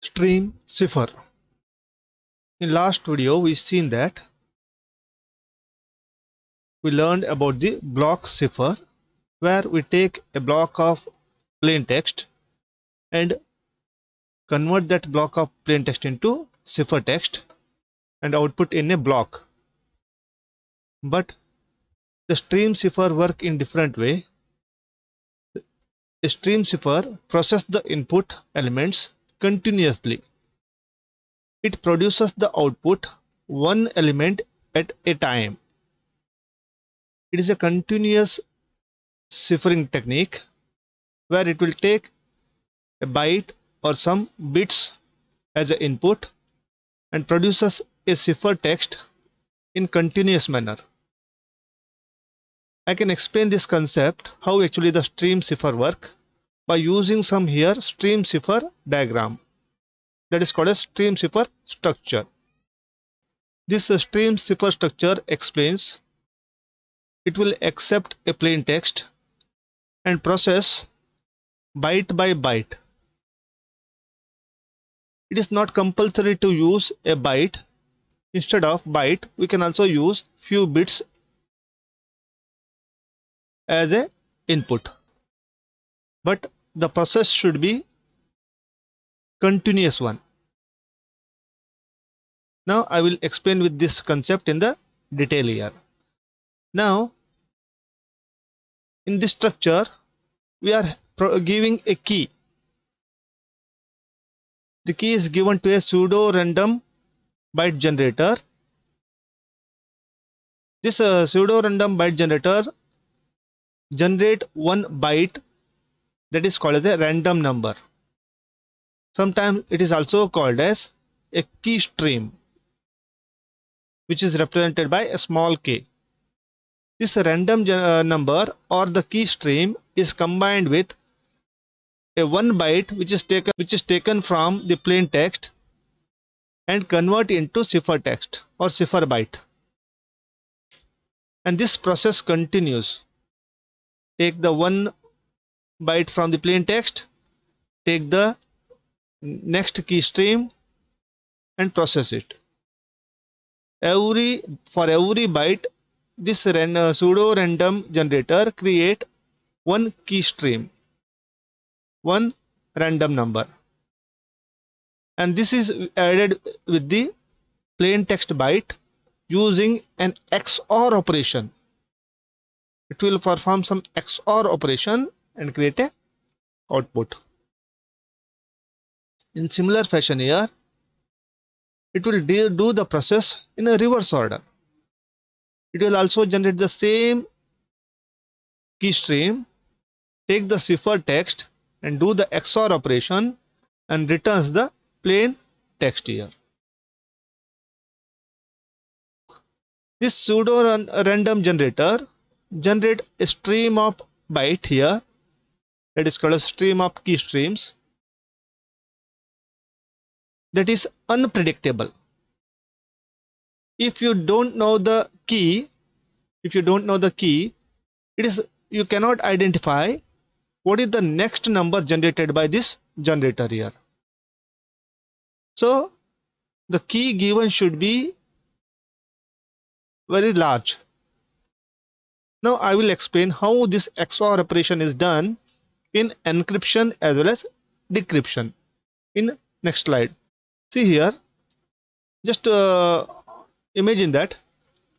Stream cipher. In last video we seen that we learned about the block cipher, where we take a block of plain text and convert that block of plain text into cipher text and output in a block. But the stream cipher work in different way. The stream cipher process the input elements continuously. It produces the output one element at a time. It is a continuous ciphering technique where it will take a byte or some bits as an input and produces a cipher text in continuous manner. I can explain this concept how actually the stream cipher work by using some here stream cipher diagram, that is called as stream cipher structure. This stream cipher structure explains it will accept a plain text and process byte by byte. It is not compulsory to use a byte. Instead of byte, we can also use few bits as a input. But the process should be continuous one. Now I will explain with this concept in the detail here. Now in this structure we are giving a key. The key is given to a pseudo random byte generator. This pseudo random byte generator generate one byte, that is called as a random number. Sometimes it is also called as a key stream, which is represented by a small k. This random number or the key stream is combined with a one byte which is taken from the plain text and convert into cipher text or cipher byte. And this process continues. Take the one byte from the plain text, take the next key stream and process it. For every byte, this pseudo random generator create one key stream, one random number, and this is added with the plain text byte using an XOR operation. It will perform some XOR operation and create a output. In similar fashion here, it will do the process in a reverse order. It will also generate the same key stream, take the cipher text and do the XOR operation and returns the plain text here. This pseudo random generator generate a stream of byte here, that is called a stream of key streams, that is unpredictable. If you don't know the key, you cannot identify what is the next number generated by this generator here. So the key given should be very large. Now I will explain how this XOR operation is done in encryption as well as decryption in next slide. See here, just imagine that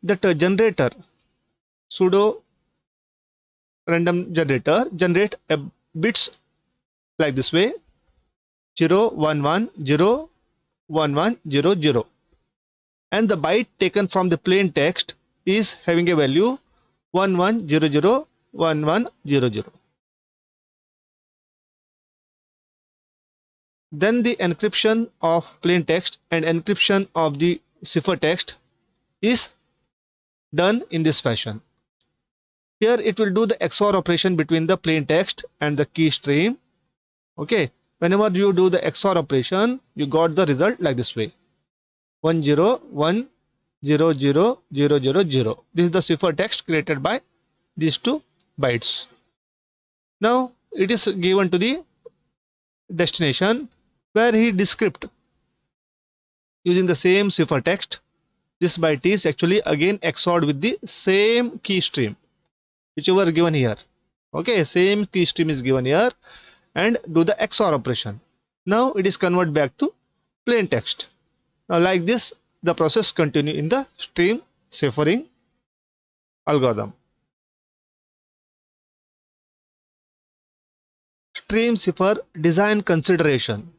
generator, pseudo random generator, generate a bits like this way: 0 1 1 0 1 1 0 0, and the byte taken from the plain text is having a value 1 1 0 0 1 1 0 0. Then the encryption of plain text and encryption of the cipher text is done in this fashion. Here it will do the XOR operation between the plain text and the key stream. Okay, whenever you do the XOR operation, you got the result like this way: 1 0 1 0 0 0 0 0. This is the cipher text created by these two bytes. Now it is given to the destination, where he decrypt using the same ciphertext. This byte is actually again XORed with the same key stream, whichever given here. Okay, same key stream is given here and do the XOR operation. Now it is converted back to plain text. Now like this, the process continue in the stream ciphering algorithm. Stream cipher design consideration.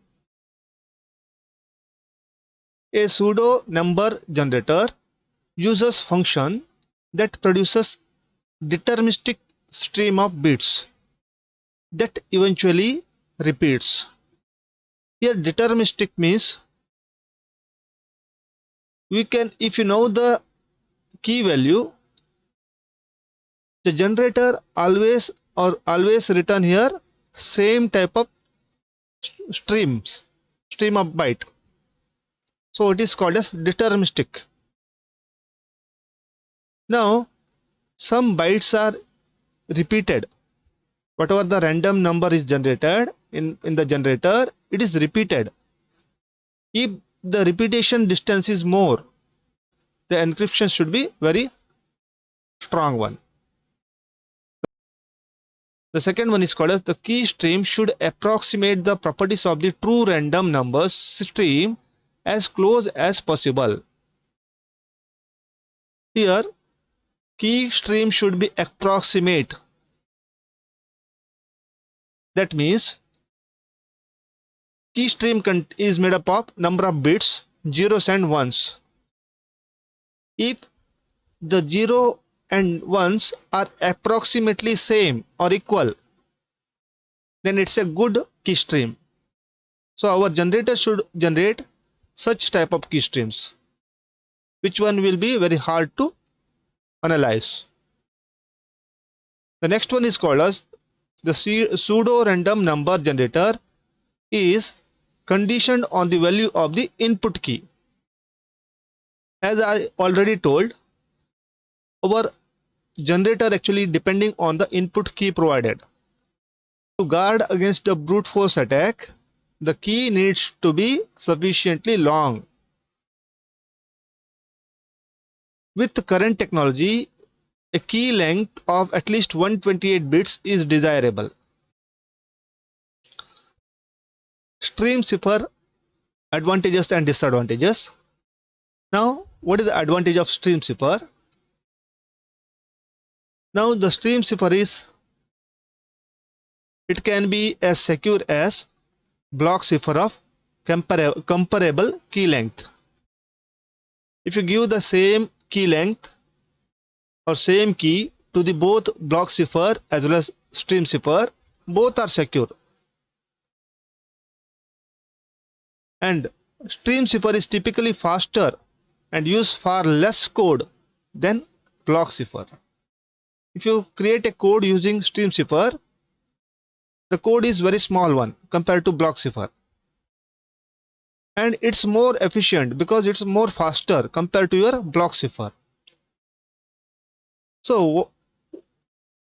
A pseudo number generator uses function that produces deterministic stream of bits that eventually repeats. Here deterministic means we can, if you know the key value, the generator always return here same type of stream of byte. So it is called as deterministic. Now some bytes are repeated. Whatever the random number is generated in the generator, it is repeated. If the repetition distance is more, the encryption should be very strong one. The second one is called as the key stream should approximate the properties of the true random numbers stream as close as possible. Here key stream should be approximate. That means key stream is made up of number of bits, zeros and ones. If the 0 and 1s are approximately same or equal, then it's a good key stream. So our generator should generate such type of key streams. Which one will be very hard to analyze. The next one is called as the pseudo random number generator is conditioned on the value of the input key. As I already told, our generator actually depending on the input key provided. To guard against the brute force attack, the key needs to be sufficiently long. With the current technology, a key length of at least 128 bits is desirable. Stream cipher advantages and disadvantages. Now, what is the advantage of stream cipher? Now, the stream cipher is, it can be as secure as block cipher of comparable key length. If you give the same key length or same key to the both block cipher as well as stream cipher, both are secure. And stream cipher is typically faster and use far less code than block cipher. If you create a code using stream cipher, the code is very small one compared to block cipher. And it's more efficient because it's more faster compared to your block cipher. So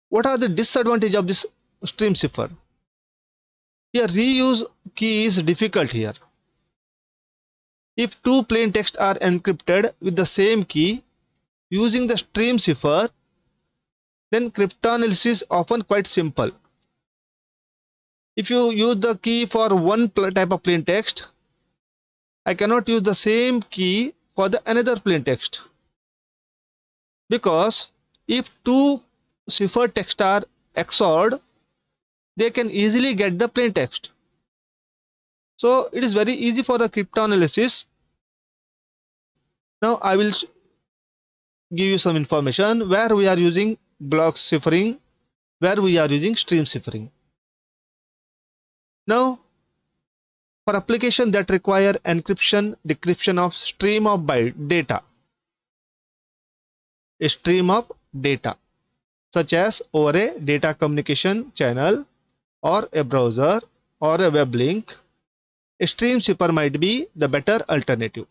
what are the disadvantages of this stream cipher? Here reuse key is difficult here. If two plain text are encrypted with the same key using the stream cipher, then cryptanalysis is often quite simple. If you use the key for one type of plain text, I cannot use the same key for the another plain text. Because if two cipher text are XORed, they can easily get the plain text. So it is very easy for the cryptanalysis. Now I will give you some information where we are using block ciphering, where we are using stream ciphering. Now, for application that require encryption, decryption of stream of byte data, a stream of data, such as over a data communication channel or a browser or a web link, a stream cipher might be the better alternative,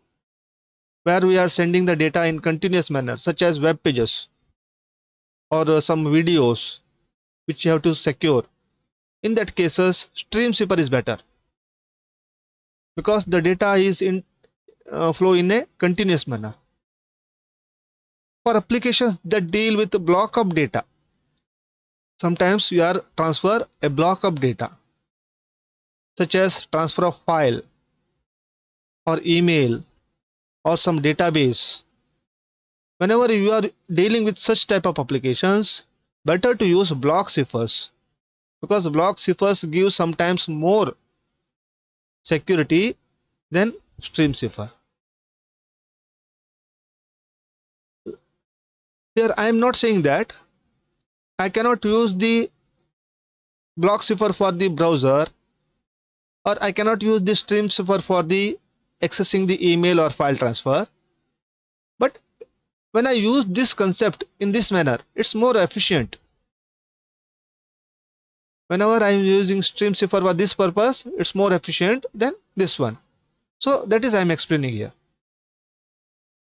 where we are sending the data in continuous manner, such as web pages or some videos which you have to secure. In that cases, stream cipher is better. because the data is in flow in a continuous manner. For applications that deal with the block of data, sometimes you are transfer a block of data, such as transfer of file or email or some database. Whenever you are dealing with such type of applications, better to use block ciphers, because block ciphers give sometimes more security than stream cipher. Here I am not saying that I cannot use the block cipher for the browser, or I cannot use the stream cipher for the accessing the email or file transfer. But when I use this concept in this manner, it's more efficient. Whenever I am using stream cipher for this purpose, it's more efficient than this one. So that is I am explaining here.